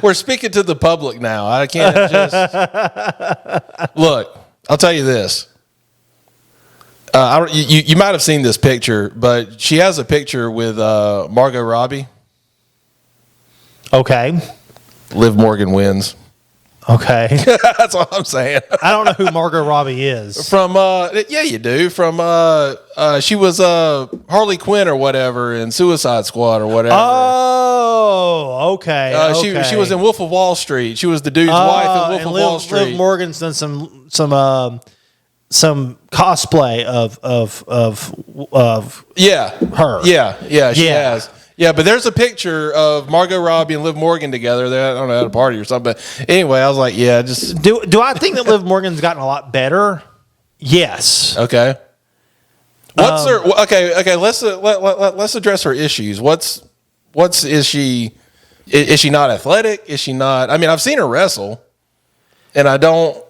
We're speaking to the public now. I can't just look. I'll tell you this. You might have seen this picture, but she has a picture with Margot Robbie. Okay. Liv Morgan wins. Okay. That's all I'm saying. I don't know who Margot Robbie is. From yeah, you do. From she was Harley Quinn or whatever in Suicide Squad or whatever. Oh, okay. She was in Wolf of Wall Street. She was the dude's wife in Wolf of Wall Street. Liv Morgan's done some cosplay of her. Yeah, she has. Yeah, but there's a picture of Margot Robbie and Liv Morgan together. There, I don't know, at a party or something. But anyway, I was like, yeah, just do I think that Liv Morgan's gotten a lot better? Yes. Okay. What's her? Okay. Let's address her issues. Is she not athletic? Is she not? I mean, I've seen her wrestle, and I don't.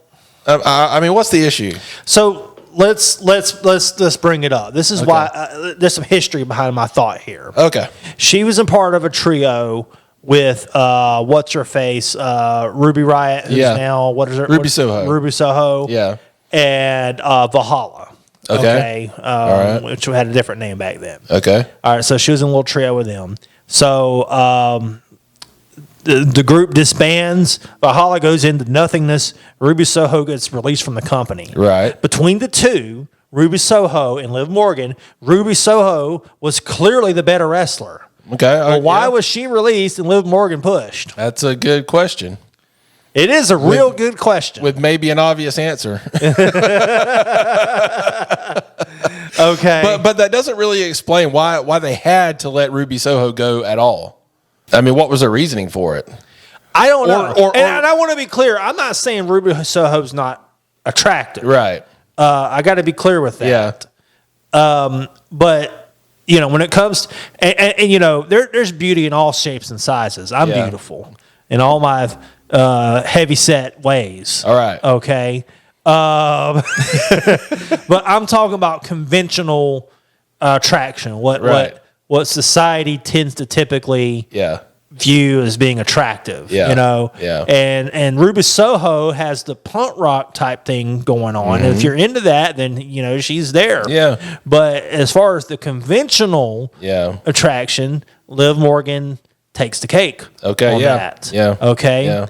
I mean, what's the issue? So let's bring it up. This is why there's some history behind my thought here. Okay. She was a part of a trio with what's her face, Ruby Riott, who's now what is it? Ruby Soho. Ruby Soho. Yeah. And Valhalla. Okay. All right. Which had a different name back then. Okay. All right. So she was in a little trio with them. So the group disbands. Valhalla goes into nothingness. Ruby Soho gets released from the company. Right. Between the two, Ruby Soho and Liv Morgan, Ruby Soho was clearly the better wrestler. Okay. Well, why was she released and Liv Morgan pushed? That's a good question. It is a real good question. With maybe an obvious answer. Okay. But that doesn't really explain why they had to let Ruby Soho go at all. I mean, what was their reasoning for it? I don't know. And I want to be clear. I'm not saying Ruby Soho's not attractive. Right. I got to be clear with that. Yeah. But, when it comes there's beauty in all shapes and sizes. I'm beautiful in all my heavy set ways. All right. Okay. But I'm talking about conventional attraction. What society tends to typically view as being attractive. Yeah. And Ruby Soho has the punk rock type thing going on. Mm-hmm. If you're into that, then she's there. Yeah. But as far as the conventional attraction, Liv Morgan takes the cake. Okay. On that. Yeah. Okay. Yeah.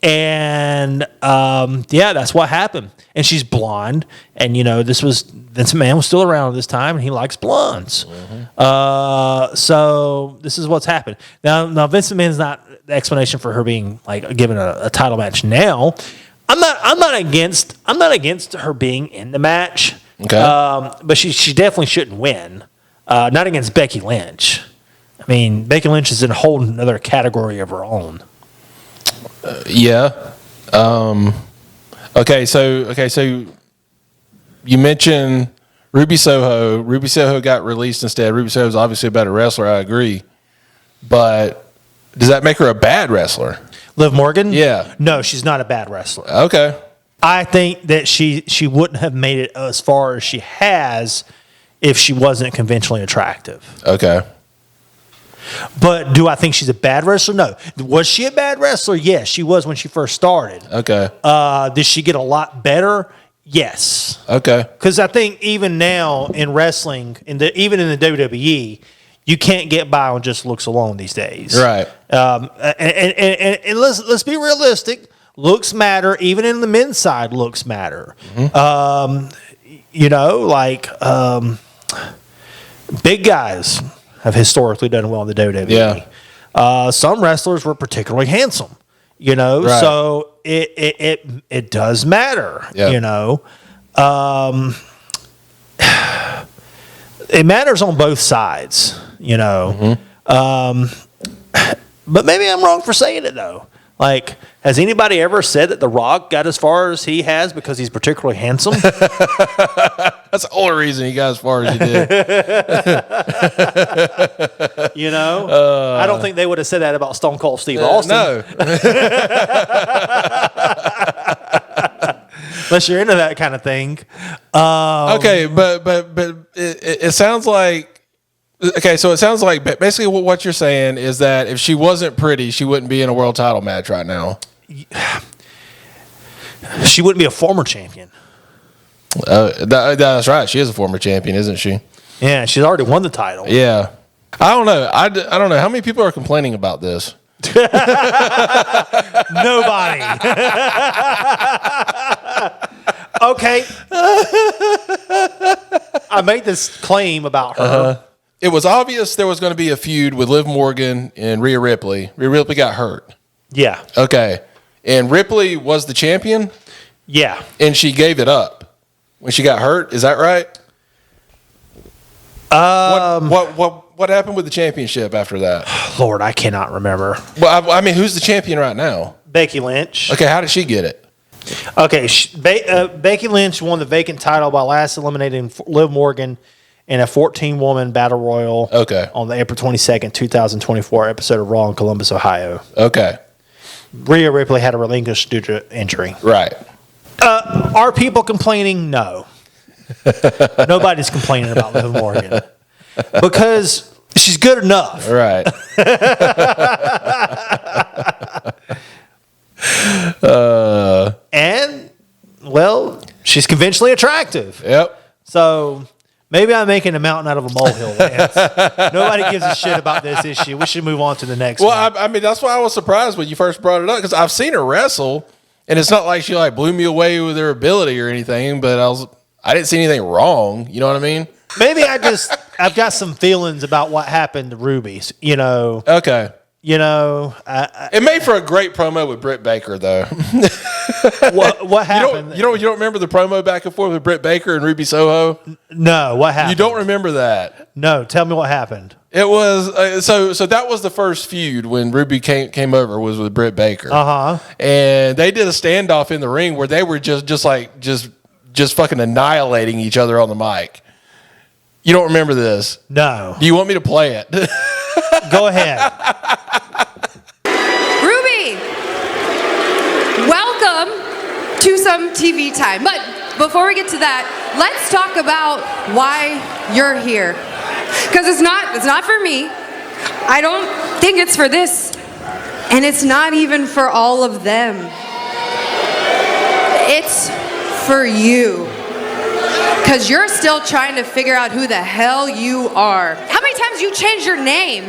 And that's what happened. And she's blonde. And Vince McMahon was still around at this time, and he likes blondes. Mm-hmm. So this is what's happened. Now Vince McMahon's not the explanation for her being like given a title match. Now, I'm not against her being in the match. Okay. But she definitely shouldn't win. Not against Becky Lynch. I mean, Becky Lynch is in a whole other category of her own. Yeah. Okay. So you mentioned Ruby Soho. Ruby Soho got released instead. Ruby Soho is obviously a better wrestler. I agree. But does that make her a bad wrestler? Liv Morgan? Yeah. No, she's not a bad wrestler. Okay. I think that she wouldn't have made it as far as she has if she wasn't conventionally attractive. Okay. But do I think she's a bad wrestler? No. Was she a bad wrestler? Yes, she was when she first started. Okay. Did she get a lot better? Yes. Okay. Because I think even now in wrestling, even in the WWE, you can't get by on just looks alone these days. Right. And let's be realistic. Looks matter. Even in the men's side, looks matter. Big guys have historically done well in the WWE. Yeah. Some wrestlers were particularly handsome. Right. So it does matter. Yeah. It matters on both sides. But maybe I'm wrong for saying it though. Like, has anybody ever said that The Rock got as far as he has because he's particularly handsome? That's the only reason he got as far as he did. I don't think they would have said that about Stone Cold Steve Austin. No. Unless you're into that kind of thing. Okay, but it sounds like. Okay, so it sounds like basically what you're saying is that if she wasn't pretty, she wouldn't be in a world title match right now. She wouldn't be a former champion. That's right. She is a former champion, isn't she? Yeah, she's already won the title. Yeah. I don't know. I don't know. How many people are complaining about this? Nobody. Okay. I made this claim about her. Uh-huh. It was obvious there was going to be a feud with Liv Morgan and Rhea Ripley. Rhea Ripley got hurt. Yeah. Okay. And Ripley was the champion? Yeah. And she gave it up when she got hurt. Is that right? What happened with the championship after that? Lord, I cannot remember. Well, I mean, who's the champion right now? Becky Lynch. Okay, how did she get it? Okay, Becky Lynch won the vacant title by last eliminating Liv Morgan in a 14-woman battle royal. Okay. On the April 22nd, 2024 episode of Raw in Columbus, Ohio. Okay. Rhea Ripley had a relinquished due to injury. Right. Are people complaining? No. Nobody's complaining about Liv Morgan because she's good enough. Right. And, well, she's conventionally attractive. Yep. So maybe I'm making a mountain out of a molehill, Lance. Nobody gives a shit about this issue. We should move on to the next one. Well, I mean, that's why I was surprised when you first brought it up, because I've seen her wrestle, and it's not like she like blew me away with her ability or anything, but I didn't see anything wrong. You know what I mean? Maybe I've got some feelings about what happened to Ruby. Okay. It made for a great promo with Britt Baker, though. What happened? You don't remember the promo back and forth with Britt Baker and Ruby Soho? No, what happened? You don't remember that? No, tell me what happened. It was so that was the first feud when Ruby came over, was with Britt Baker. And they did a standoff in the ring where they were just fucking annihilating each other on the mic. You don't remember this? No. Do you want me to play it? Go ahead. Ruby, welcome to some TV time. But before we get to that, let's talk about why you're here. Because it's not for me. I don't think it's for this. And it's not even for all of them. It's for you. Because you're still trying to figure out who the hell you are. How many times you changed your name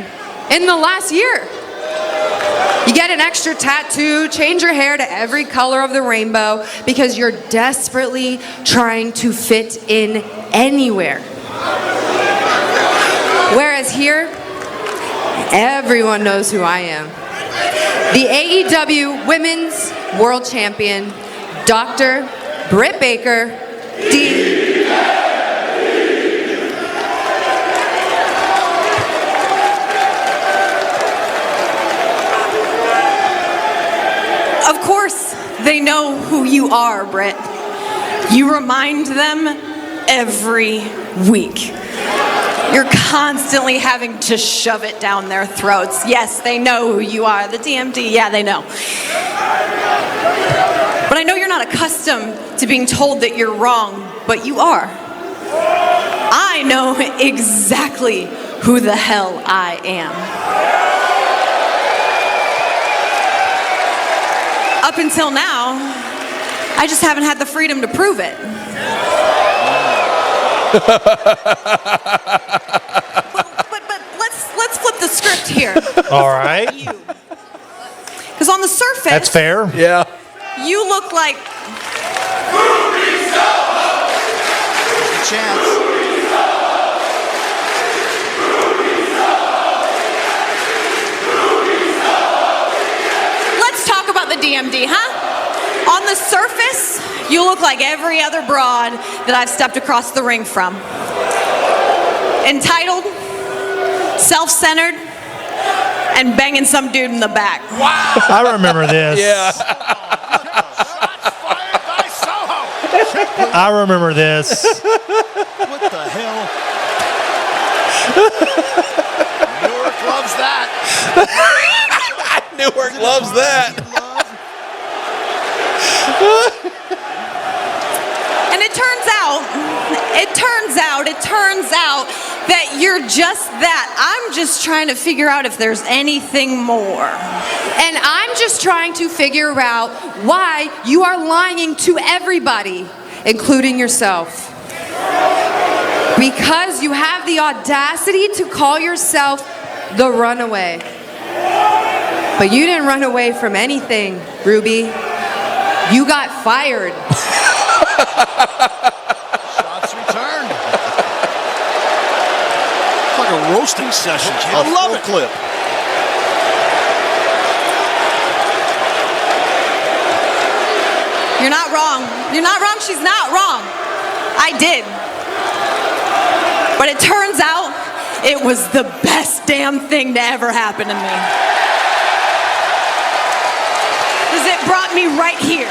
in the last year? You get an extra tattoo, change your hair to every color of the rainbow because you're desperately trying to fit in anywhere. Whereas here, everyone knows who I am. The AEW Women's World Champion, Dr. Britt Baker, D. Of course, they know who you are, Britt. You remind them every week. You're constantly having to shove it down their throats. Yes, they know who you are. The DMD, yeah, they know. But I know you're not not accustomed to being told that you're wrong, but you are. I know exactly who the hell I am. Up until now, I just haven't had the freedom to prove it. but let's flip the script here. All right. Because on the surface, That's fair. Yeah. you look like Chance. Let's talk about the DMD, huh? On the surface, you look like every other broad that I've stepped across the ring from. Entitled, self-centered, and banging some dude in the back. I remember this. Yeah. I remember this. What the hell? Newark loves that. Newark loves that. And it turns out that you're just that. I'm just trying to figure out if there's anything more. And I'm just trying to figure out why you are lying to everybody, including yourself. Because you have the audacity to call yourself the runaway. But you didn't run away from anything, Ruby. You got fired. Shots returned. It's like a roasting session. I love it. Clip. You're not wrong. You're not wrong. She's not wrong. I did. But it turns out it was the best damn thing to ever happen to me. Because it brought me right here.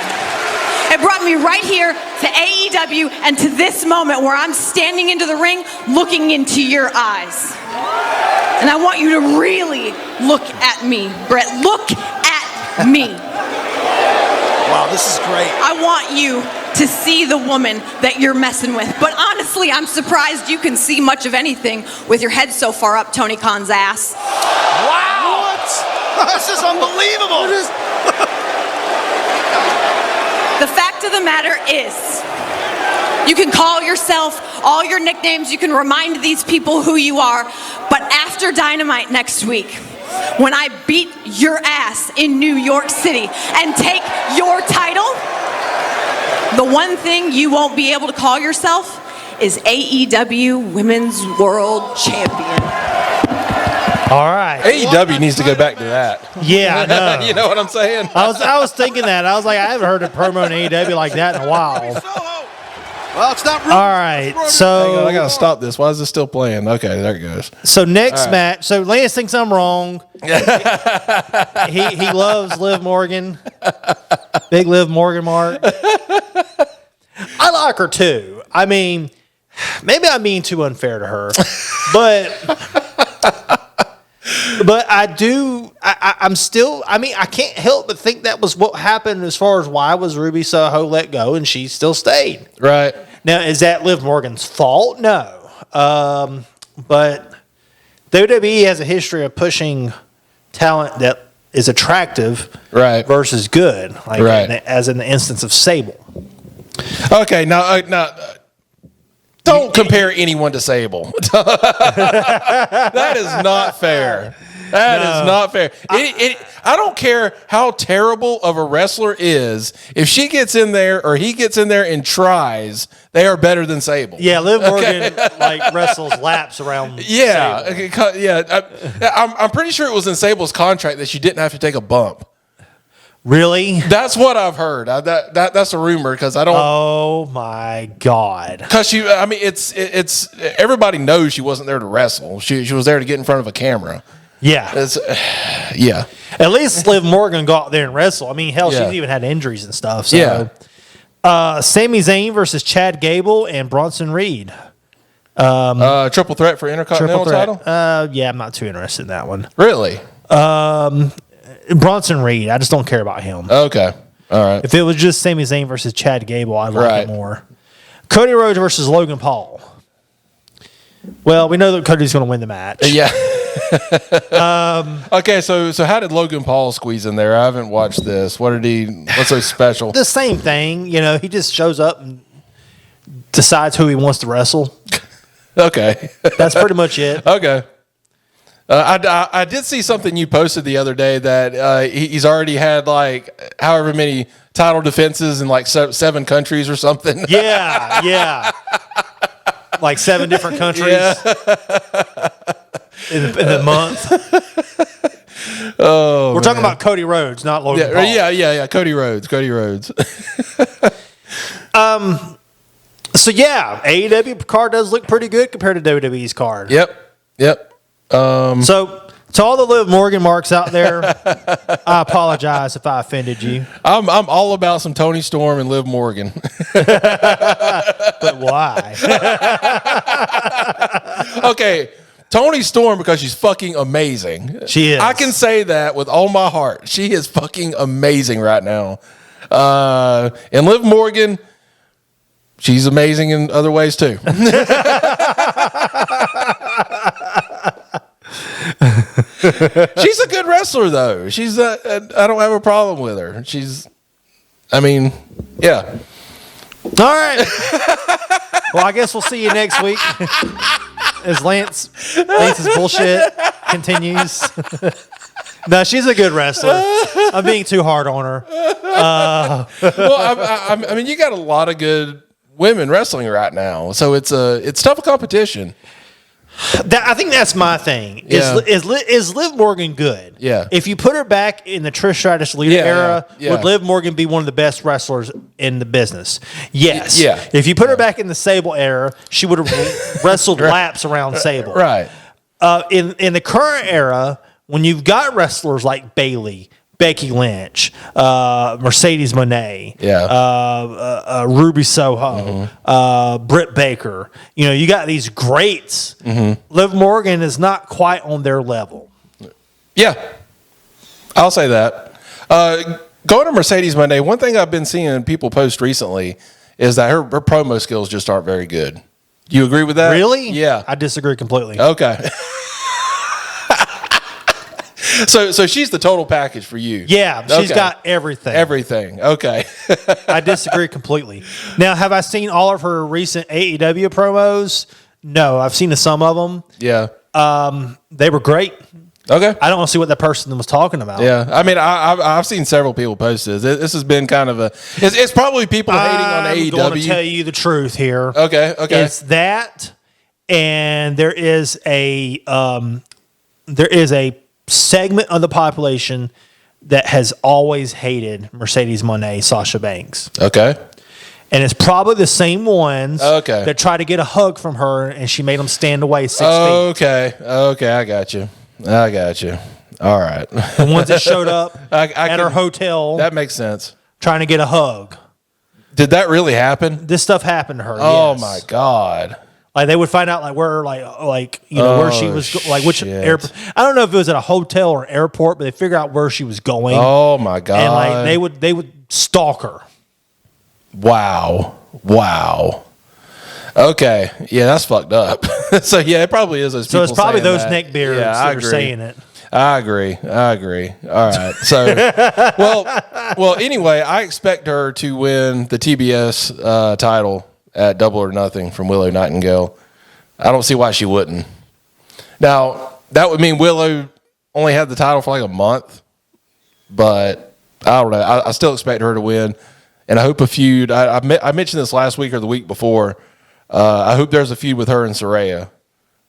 It brought me right here to AEW and to this moment where I'm standing into the ring looking into your eyes. And I want you to really look at me, Brett. Look at me. Wow, this is great. I want you to see the woman that you're messing with. But honestly, I'm surprised you can see much of anything with your head so far up Tony Khan's ass. Wow! What? This is unbelievable. The fact of the matter is, you can call yourself all your nicknames, you can remind these people who you are, but after Dynamite next week, when I beat your ass in New York City and take your title, the one thing you won't be able to call yourself is AEW Women's World Champion. All right. AEW needs to go back to that. Yeah, I know. You know what I'm saying? I was thinking that. I was like, I haven't heard a promo in AEW like that in a while. Well, it's not rude. All right, Hang on, so I gotta stop this. Why is this still playing? Okay, there it goes. so next match. So Lance thinks I'm wrong. he loves Liv Morgan. Big Liv Morgan mark. I like her too. I mean, maybe I'm being too unfair to her, but I do. I'm still. I mean, I can't help but think that was what happened as far as why was Ruby Soho let go and she still stayed. Right. Now, is that Liv Morgan's fault? No. But WWE has a history of pushing talent that is attractive, Right. versus good, like Right. as in the instance of Sable. Okay, now, don't compare anyone to Sable. That is not fair. That is not fair. I don't care how terrible of a wrestler is. If she gets in there or he gets in there and tries, they are better than Sable. Yeah, Liv Morgan like wrestles laps around. Yeah, Sable. okay, yeah. I'm pretty sure it was in Sable's contract that she didn't have to take a bump. Really? That's what I've heard. That's a rumor because I don't. Oh my God! Because she, I mean, it's everybody knows she wasn't there to wrestle. She was there to get in front of a camera. Yeah, Yeah. at least Liv Morgan got there and wrestle. I mean, hell, Yeah. she's even had injuries and stuff. So. Yeah. Sami Zayn versus Chad Gable and Bronson Reed. Triple threat for Intercontinental title. Yeah, I'm not too interested in that one. Really? Bronson Reed, I just don't care about him. Okay. All right. If it was just Sami Zayn versus Chad Gable, I'd like Right. it more. Cody Rhodes versus Logan Paul. Well, we know that Cody's going to win the match. Yeah. Okay, so how did Logan Paul squeeze in there? I haven't watched this. What's so special? The same thing. He just shows up and decides who he wants to wrestle. Okay. That's pretty much it. Okay. I did see something you posted the other day that he's already had like however many title defenses in like 7 countries or something. Yeah. Like 7 different countries in the month. Oh, we're talking about Cody Rhodes, not Logan Paul. Yeah. Cody Rhodes. So yeah, AEW card does look pretty good compared to WWE's card. Yep. So to all the Liv Morgan marks out there, I apologize if I offended you. I'm all about some Tony Storm and Liv Morgan. But why? Okay, Tony Storm because she's fucking amazing. She is. I can say that with all my heart. She is fucking amazing right now. And Liv Morgan, she's amazing in other ways too. She's a good wrestler though. I don't have a problem with her. Yeah. All right. Well, I guess we'll see you next week as Lance's bullshit continues. No, she's a good wrestler. I'm being too hard on her. Well, I mean, you got a lot of good women wrestling right now, so it's tough competition. I think that's my thing. Yeah. Is Liv Morgan good? Yeah. If you put her back in the Trish Stratus Lita era, yeah. would Liv Morgan be one of the best wrestlers in the business? Yes. Yeah. If you put her back in the Sable era, she would have wrestled laps around Sable. Right. In the current era, when you've got wrestlers like Bayley, Becky Lynch, Mercedes Moné, Ruby Soho, Britt Baker. You got these greats. Liv Morgan is not quite on their level. Yeah, I'll say that. Going to Mercedes Moné, one thing I've been seeing people post recently is that her promo skills just aren't very good. Do you agree with that? Really? Yeah. I disagree completely. Okay. So she's the total package for you. Yeah, she's got everything. Everything. Okay. I disagree completely. Now, have I seen all of her recent AEW promos? No, I've seen some of them. Yeah. They were great. Okay. I don't want to see what that person was talking about. Yeah. I mean, I've seen several people post this. This has been kind of it's probably people hating on AEW. I'm going to tell you the truth here. Okay. It's that, and there is a segment of the population that has always hated Mercedes Moné, Sasha Banks. Okay. And it's probably the same ones Okay. that try to get a hug from her, and she made them stand away 6 feet. Okay, I got you. All right. The ones that showed up at her hotel That makes sense. trying to get a hug. Did that really happen? This stuff happened to her. Oh yes. my God. Like they would find out where where she was which shit. airport. I don't know if it was at a hotel or airport, but they figure out where she was going. Oh my God. And they would stalk her. Wow. Okay. Yeah, that's fucked up. So yeah, it probably is those people. So it's probably saying those that. neckbeards that are saying it. I agree. All right. So, well. Anyway, I expect her to win the TBS title at Double or Nothing from Willow Nightingale. I don't see why she wouldn't. Now that would mean Willow only had the title for like a month, but I don't know. I still expect her to win, and I hope a feud. I mentioned this last week or the week before. I hope there's a feud with her and Saraya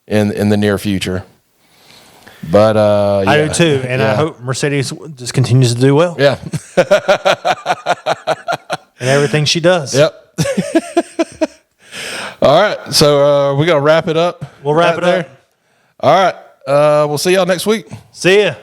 in the near future. But yeah. I do too, and I hope Mercedes just continues to do well. Yeah. And everything she does. Yep. All right. So we're gonna wrap it up. We'll wrap it up. All right. We'll see y'all next week. See ya.